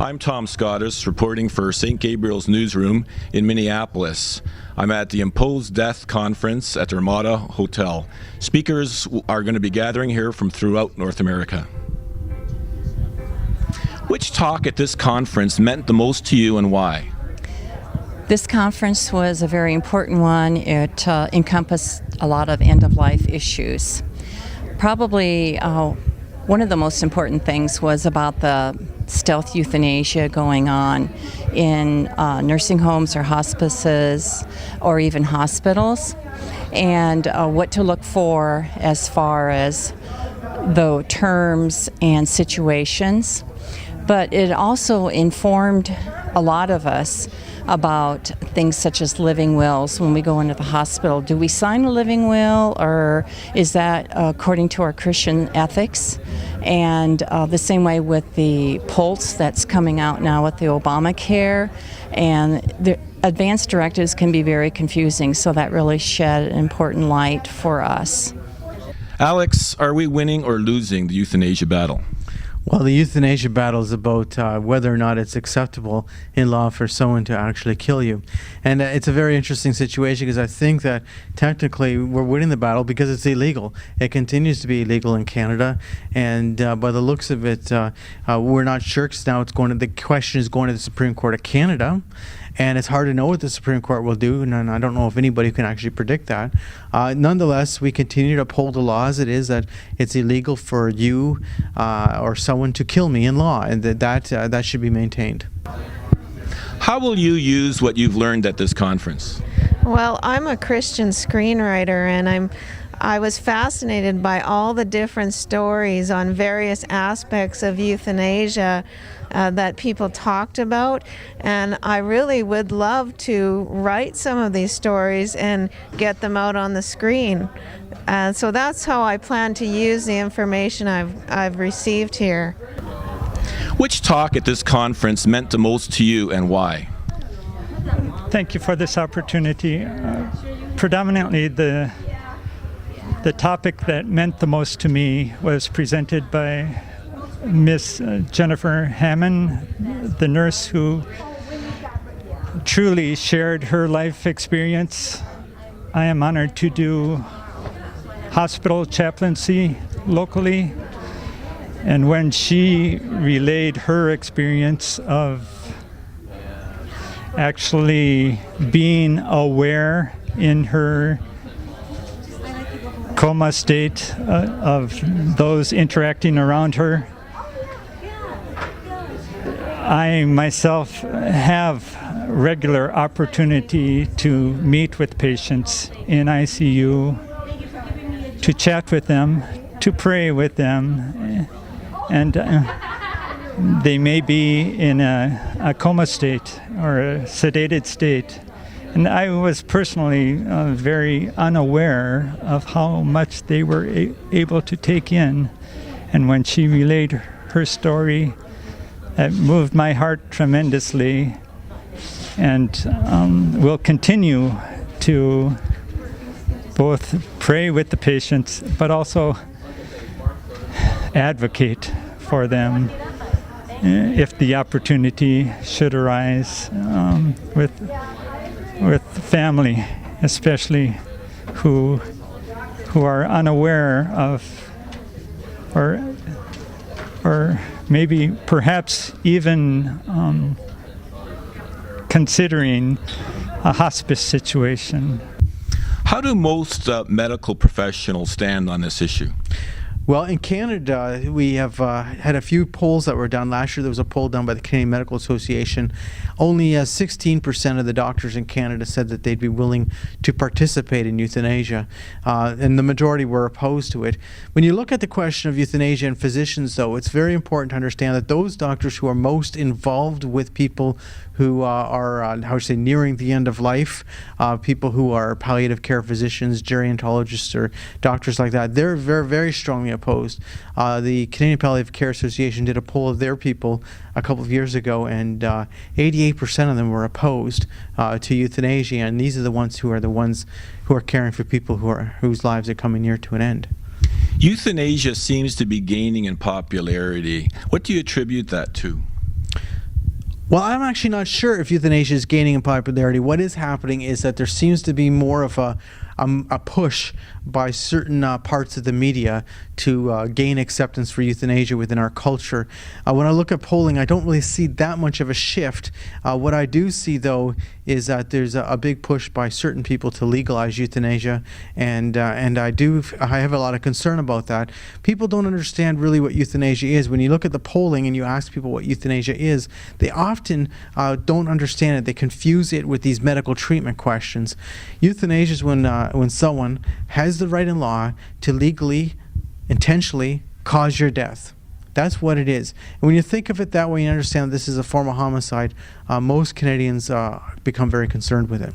I'm Tom Scottis, reporting for St. Gabriel's Newsroom in Minneapolis. I'm at the Imposed Death Conference at the Ramada Hotel. Speakers are going to be gathering here from throughout North America. Which talk at this conference meant the most to you and why? This conference was a very important one. It encompassed a lot of end-of-life issues. Probably one of the most important things was about the stealth euthanasia going on in nursing homes or hospices or even hospitals, and what to look for as far as the terms and situations. But it also informed a lot of us about things such as living wills when we go into the hospital. Do we sign a living will, or is that according to our Christian ethics? And the same way with the Pulse that's coming out now with the Obamacare. And the advanced directives can be very confusing, so that really shed an important light for us. Alex, are we winning or losing the euthanasia battle? Well, the euthanasia battle is about whether or not it's acceptable in law for someone to actually kill you. And it's a very interesting situation because I think that technically we're winning the battle because it's illegal. It continues to be illegal in Canada, and by the looks of it, we're not sure, because now the question is going to the Supreme Court of Canada. And it's hard to know what the Supreme Court will do, and I don't know if anybody can actually predict that. Nonetheless, we continue to uphold the law as it is, that it's illegal for you or someone to kill me in law, and that should be maintained. How will you use what you've learned at this conference? Well, I'm a Christian screenwriter, and I was fascinated by all the different stories on various aspects of euthanasia that people talked about, and I really would love to write some of these stories and get them out on the screen. So that's how I plan to use the information I've received here. Which talk at this conference meant the most to you and why? Thank you for this opportunity. Predominantly the topic that meant the most to me was presented by Miss Jennifer Hamann, the nurse who truly shared her life experience. I am honored to do hospital chaplaincy locally, and when she relayed her experience of actually being aware in her coma state of those interacting around her, I myself have regular opportunity to meet with patients in ICU, to chat with them, to pray with them, and they may be in a coma state or a sedated state. And I was personally very unaware of how much they were able to take in. And when she relayed her story, it moved my heart tremendously, and will continue to both pray with the patients, but also advocate for them if the opportunity should arise, with family, especially who are unaware of, or maybe perhaps even considering a hospice situation. How do most medical professionals stand on this issue? Well, in Canada, we have had a few polls that were done. Last year, there was a poll done by the Canadian Medical Association. Only 16% of the doctors in Canada said that they'd be willing to participate in euthanasia, and the majority were opposed to it. When you look at the question of euthanasia and physicians, though, it's very important to understand that those doctors who are most involved with people who are, nearing the end of life, people who are palliative care physicians, gerontologists, or doctors like that, they're very, very strongly opposed. The Canadian Palliative Care Association did a poll of their people a couple of years ago, and 88% of them were opposed to euthanasia, and these are the ones who are caring for people whose lives are coming near to an end. Euthanasia seems to be gaining in popularity. What do you attribute that to? Well, I'm actually not sure if euthanasia is gaining in popularity. What is happening is that there seems to be more of a push by certain parts of the media to gain acceptance for euthanasia within our culture. When I look at polling, I don't really see that much of a shift. What I do see, though, is that there's a big push by certain people to legalize euthanasia, and I have a lot of concern about that. People don't understand really what euthanasia is. When you look at the polling and you ask people what euthanasia is, they often don't understand it. They confuse it with these medical treatment questions. Euthanasia is when someone has the right in law to legally, intentionally cause your death. That's what it is. And when you think of it that way, you understand that this is a form of homicide. Most Canadians become very concerned with it.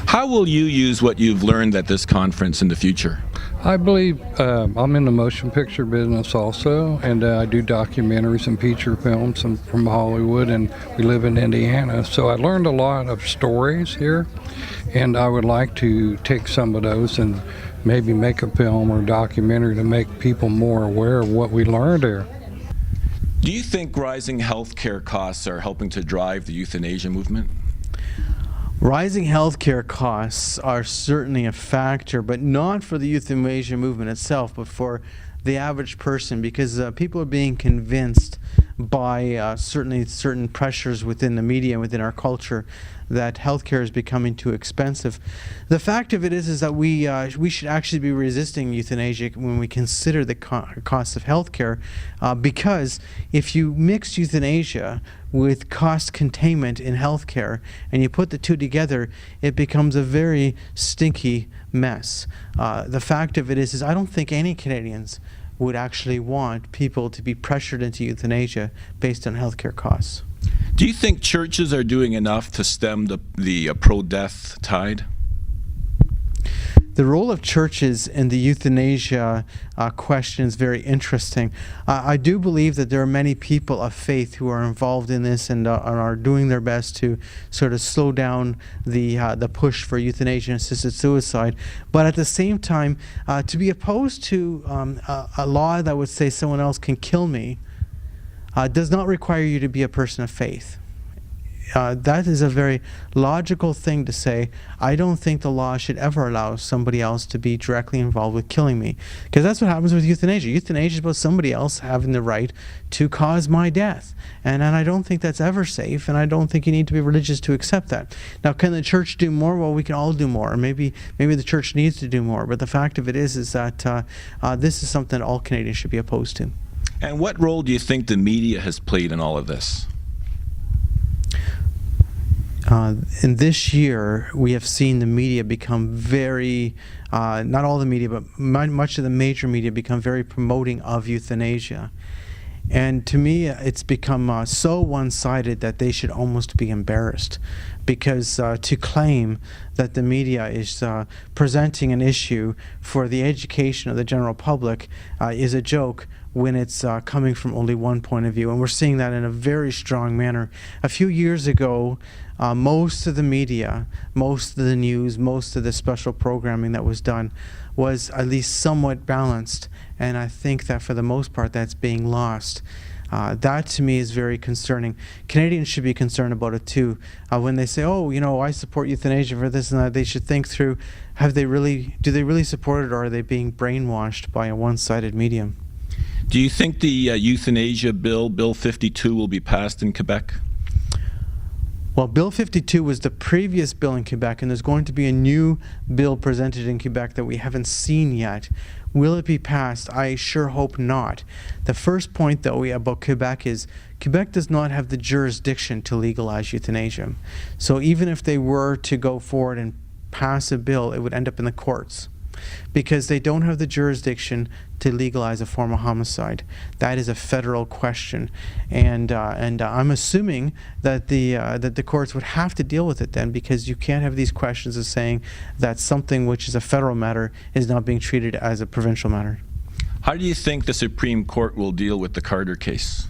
How will you use what you've learned at this conference in the future? I believe I'm in the motion picture business also, and I do documentaries and feature films from Hollywood, and we live in Indiana. So I learned a lot of stories here, and I would like to take some of those and maybe make a film or documentary to make people more aware of what we learned here. Do you think rising healthcare costs are helping to drive the euthanasia movement? Rising healthcare costs are certainly a factor, but not for the euthanasia movement itself, but for the average person, because people are being convinced by certainly certain pressures within the media and within our culture that healthcare is becoming too expensive. The fact of it is that we should actually be resisting euthanasia when we consider the cost of healthcare, because if you mix euthanasia with cost containment in healthcare and you put the two together, it becomes a very stinky mess. The fact of it is I don't think any Canadians would actually want people to be pressured into euthanasia based on healthcare costs. Do you think churches are doing enough to stem the pro-death tide? The role of churches in the euthanasia question is very interesting. I do believe that there are many people of faith who are involved in this and are doing their best to sort of slow down the push for euthanasia and assisted suicide. But at the same time, to be opposed to a law that would say someone else can kill me does not require you to be a person of faith. That is a very logical thing to say. I don't think the law should ever allow somebody else to be directly involved with killing me, because that's what happens with euthanasia. Euthanasia is about somebody else having the right to cause my death, and I don't think that's ever safe, and I don't think you need to be religious to accept that. Now, can the church do more? Well, we can all do more, or maybe the church needs to do more, but the fact of it is that this is something that all Canadians should be opposed to. And what role do you think the media has played in all of this? In this year, we have seen the media become very, not all the media, but much of the major media become very promoting of euthanasia. And to me, it's become so one-sided that they should almost be embarrassed, because to claim that the media is presenting an issue for the education of the general public is a joke when it's coming from only one point of view. And we're seeing that in a very strong manner. A few years ago, most of the media, most of the news, most of the special programming that was done was at least somewhat balanced, and I think that for the most part that's being lost. That to me is very concerning. Canadians should be concerned about it too. When they say, oh, you know, I support euthanasia for this and that, they should think through, do they really support it, or are they being brainwashed by a one-sided medium? Do you think the euthanasia bill, Bill 52, will be passed in Quebec? Well, Bill 52 was the previous bill in Quebec, and there's going to be a new bill presented in Quebec that we haven't seen yet. Will it be passed? I sure hope not. The first point, though, about Quebec is Quebec does not have the jurisdiction to legalize euthanasia. So even if they were to go forward and pass a bill, it would end up in the courts, because they don't have the jurisdiction to legalize a form of homicide. That is a federal question, and I'm assuming that the courts would have to deal with it then, because you can't have these questions of saying that something which is a federal matter is not being treated as a provincial matter. How do you think the Supreme Court will deal with the Carter case?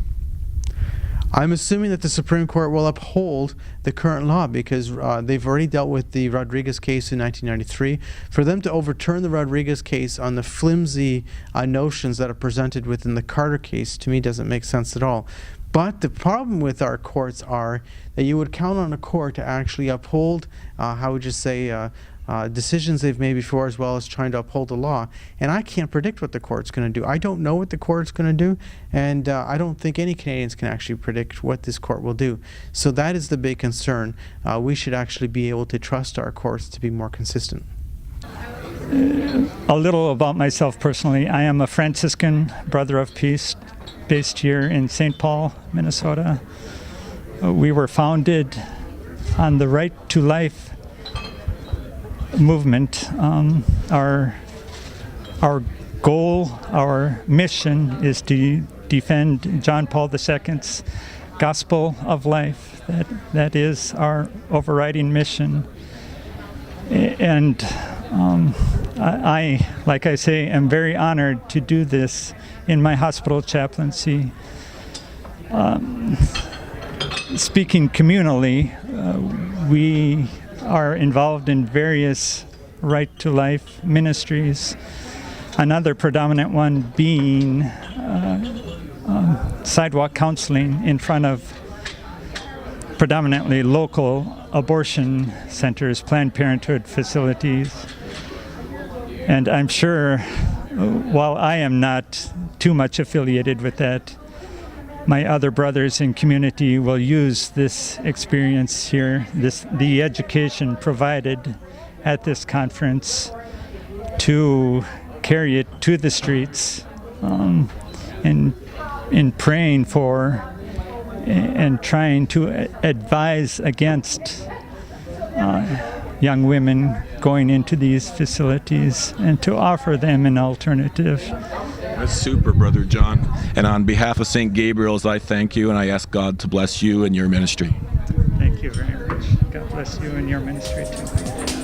I'm assuming that the Supreme Court will uphold the current law, because they've already dealt with the Rodriguez case in 1993. For them to overturn the Rodriguez case on the flimsy notions that are presented within the Carter case, to me, doesn't make sense at all. But the problem with our courts are that you would count on a court to actually uphold, how would you say, decisions they've made before, as well as trying to uphold the law. And I can't predict what the court's going to do. I don't know what the court's going to do, and I don't think any Canadians can actually predict what this court will do. So that is the big concern. We should actually be able to trust our courts to be more consistent. A little about myself personally. I am a Franciscan Brother of Peace based here in St. Paul, Minnesota. We were founded on the right to life movement. Our goal, our mission is to defend John Paul II's gospel of life. That is our overriding mission. And I, like I say, am very honored to do this in my hospital chaplaincy. Speaking communally, we are involved in various right to life ministries. Another predominant one being sidewalk counseling in front of predominantly local abortion centers, Planned Parenthood facilities. And I'm sure, while I am not too much affiliated with that, my other brothers in community will use this experience here, the education provided at this conference, to carry it to the streets, in praying for and trying to advise against young women going into these facilities and to offer them an alternative. That's super, Brother John. And on behalf of St. Gabriel's, I thank you and I ask God to bless you and your ministry. Thank you very much. God bless you and your ministry too.